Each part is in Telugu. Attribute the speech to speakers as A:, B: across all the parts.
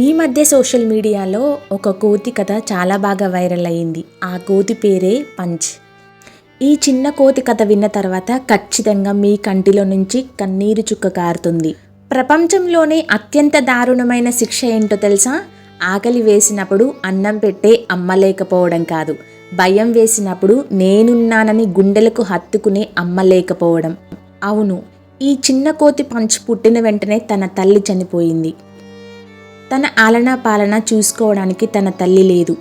A: ఈ మధ్య సోషల్ మీడియాలో ఒక కోతి కథ చాలా బాగా వైరల్ అయ్యింది. ఆ కోతి పేరే పంచ్. ఈ చిన్న కోతి కథ విన్న తర్వాత ఖచ్చితంగా మీ కంటిలో నుంచి కన్నీరు చుక్క కారుతుంది. ప్రపంచంలోనే అత్యంత దారుణమైన శిక్ష ఏంటో తెలుసా? ఆకలి వేసినప్పుడు అన్నం పెట్టే అమ్మ లేకపోవడం కాదు, భయం వేసినప్పుడు నేనున్నానని గుండెలకు హత్తుకునే అమ్మ లేకపోవడం. అవును, ఈ చిన్న కోతి పంచ్ పుట్టిన వెంటనే తన తల్లి చనిపోయింది. తన ఆలనా పాలన చూసుకోవడానికి తన తల్లి లేదు.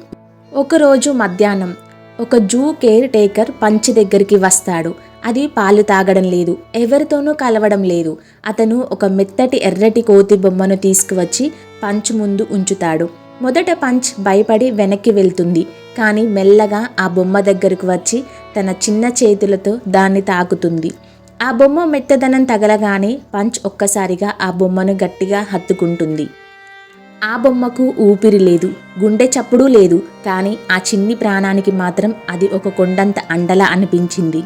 A: ఒకరోజు మధ్యాహ్నం ఒక జూ కేర్ టేకర్ పంచ్ దగ్గరికి వస్తాడు. అది పాలు తాగడం లేదు, ఎవరితోనూ కలవడం లేదు. అతను ఒక మెత్తటి ఎర్రటి కోతి బొమ్మను తీసుకువచ్చి పంచ్ ముందు ఉంచుతాడు. మొదట పంచ్ భయపడి వెనక్కి వెళ్తుంది, కానీ మెల్లగా ఆ బొమ్మ దగ్గరకు వచ్చి తన చిన్న చేతులతో దాన్ని తాకుతుంది. ఆ బొమ్మ మెత్తదనం తగలగానే పంచ్ ఒక్కసారిగా ఆ బొమ్మను గట్టిగా హత్తుకుంటుంది. ఆ బొమ్మకు ఊపిరి లేదు, గుండె చప్పుడు లేదు, కానీ ఆ చిన్ని ప్రాణానికి మాత్రం అది ఒక కొండంత అండలా అనిపించింది.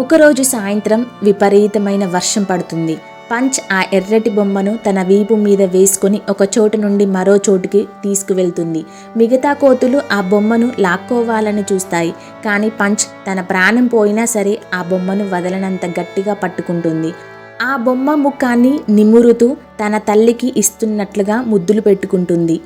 A: ఒకరోజు సాయంత్రం విపరీతమైన వర్షం పడుతుంది. పంచ్ ఆ ఎర్రటి బొమ్మను తన వీపు మీద వేసుకొని ఒక చోటు నుండి మరో చోటుకి తీసుకువెళ్తుంది. మిగతా కోతులు ఆ బొమ్మను లాక్కోవాలని చూస్తాయి, కానీ పంచ్ తన ప్రాణం పోయినా సరే ఆ బొమ్మను వదలనంత గట్టిగా పట్టుకుంటుంది. ఆ బొమ్మ ముఖాన్ని నిమురుతూ తన తల్లికి ఇస్తున్నట్లుగా ముద్దులు పెట్టుకుంటుంది.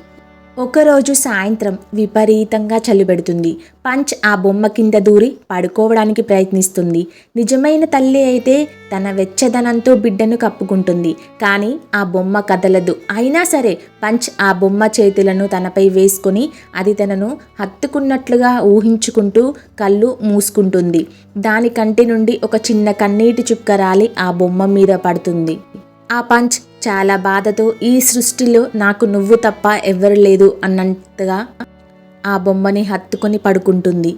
A: ఒకరోజు సాయంత్రం విపరీతంగా చలిపెడుతుంది. పంచ్ ఆ బొమ్మ కింద దూరి పడుకోవడానికి ప్రయత్నిస్తుంది. నిజమైన తల్లి అయితే తన వెచ్చదనంతో బిడ్డను కప్పుకుంటుంది, కానీ ఆ బొమ్మ కదలదు. అయినా సరే పంచ్ ఆ బొమ్మ చేతులను తనపై వేసుకొని అది తనను హత్తుకున్నట్లుగా ఊహించుకుంటూ కళ్ళు మూసుకుంటుంది. దాని కంటి నుండి ఒక చిన్న కన్నీటి చుక్క రాలి ఆ బొమ్మ మీద పడుతుంది. ఆ పంచ్ చాలా బాధతో ఈ సృష్టిలో నాకు నువ్వు తప్ప ఎవ్వరు లేదు అన్నట్టుగా ఆ బొమ్మని హత్తుకొని పడుకుంటుంది.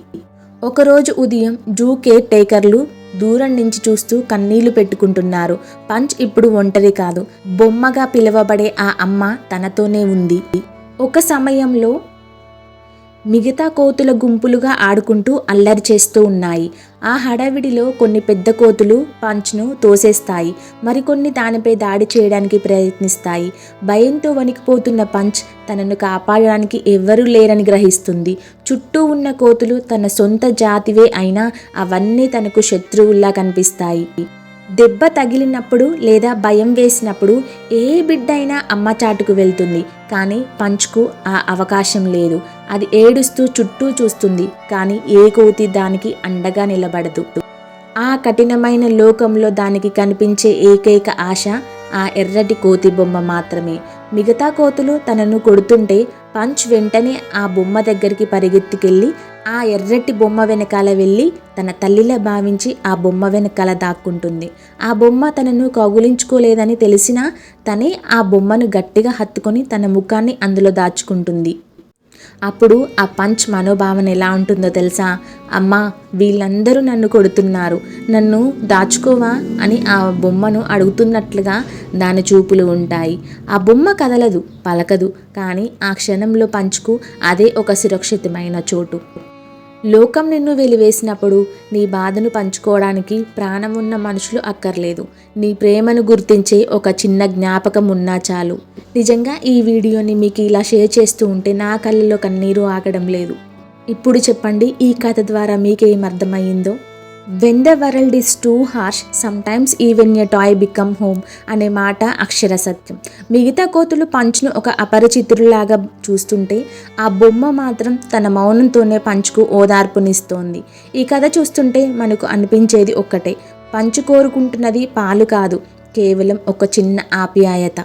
A: ఒకరోజు ఉదయం జూ కేర్ టేకర్లు దూరం నుంచి చూస్తూ కన్నీళ్లు పెట్టుకుంటున్నారు. పంచ్ ఇప్పుడు ఒంటరి కాదు, బొమ్మగా పిలువబడే ఆ అమ్మ తనతోనే ఉంది. ఒక సమయంలో మిగతా కోతుల గుంపులుగా ఆడుకుంటూ అల్లరి చేస్తూ ఉన్నాయి. ఆ హడావిడిలో కొన్ని పెద్ద కోతులు పంచ్ను తోసేస్తాయి, మరికొన్ని దానిపై దాడి చేయడానికి ప్రయత్నిస్తాయి. భయంతో వణికిపోతున్న పంచ్ తనను కాపాడడానికి ఎవ్వరూ లేరని గ్రహిస్తుంది. చుట్టూ ఉన్న కోతులు తన సొంత జాతివే అయినా అవన్నీ తనకు శత్రువుల్లా కనిపిస్తాయి. దెబ్బ తగిలినప్పుడు లేదా భయం వేసినప్పుడు ఏ బిడ్డ అయినా అమ్మ చాటుకు వెళ్తుంది, కానీ పంచ్కు ఆ అవకాశం లేదు. అది ఏడుస్తూ చుట్టూ చూస్తుంది, కానీ ఏ కోతి దానికి అండగా నిలబడదు. ఆ కఠినమైన లోకంలో దానికి కనిపించే ఏకైక ఆశ ఆ ఎర్రటి కోతి బొమ్మ మాత్రమే. మిగతా కోతులు తనను కొడుతుంటే పంచ్ వెంటనే ఆ బొమ్మ దగ్గరికి పరిగెత్తుకెళ్ళి ఆ ఎర్రటి బొమ్మ వెనకాల వెళ్ళి తన తల్లిలా భావించి ఆ బొమ్మ వెనకాల దాక్కుంటుంది. ఆ బొమ్మ తనను కౌగులించుకోలేదని తెలిసినా తనే ఆ బొమ్మను గట్టిగా హత్తుకొని తన ముఖాన్ని అందులో దాచుకుంటుంది. అప్పుడు ఆ పంచ్ మనోభావన ఎలా ఉంటుందో తెలుసా? అమ్మా, వీళ్ళందరూ నన్ను కొడుతున్నారు, నన్ను దాచుకోవా అని ఆ బొమ్మను అడుగుతున్నట్లుగా దాని చూపులు ఉంటాయి. ఆ బొమ్మ కదలదు, పలకదు, కానీ ఆ క్షణంలో పంచ్కు అదే ఒక సురక్షితమైన చోటు. లోకం నిన్ను వెలివేసినప్పుడు నీ బాధను పంచుకోవడానికి ప్రాణం ఉన్న మనుషులు అక్కర్లేదు. నీ ప్రేమను గుర్తించే ఒక చిన్న జ్ఞాపకం ఉన్నా చాలు. నిజంగా ఈ వీడియోని మీకు ఇలా షేర్ చేస్తూ ఉంటే నా కళ్ళలో కన్నీరు ఆగడం లేదు. ఇప్పుడు చెప్పండి, ఈ కథ ద్వారా మీకేం అర్థమయ్యిందో? When the world is too harsh sometimes even a toy become home అనే మాట అక్షర సత్యం. మిగతా కోతులు పంచ్ను ఒక అపరిచితుడిలాగా చూస్తుంటే ఆ బొమ్మ మాత్రం తన మౌనంతోనే పంచ్కు ఓదార్పునిస్తోంది. ఈ కథ చూస్తుంటే మనకు అనిపించేది ఒక్కటే, పంచ్ కోరుకుంటున్నది పాలు కాదు, కేవలం ఒక చిన్న ఆప్యాయత.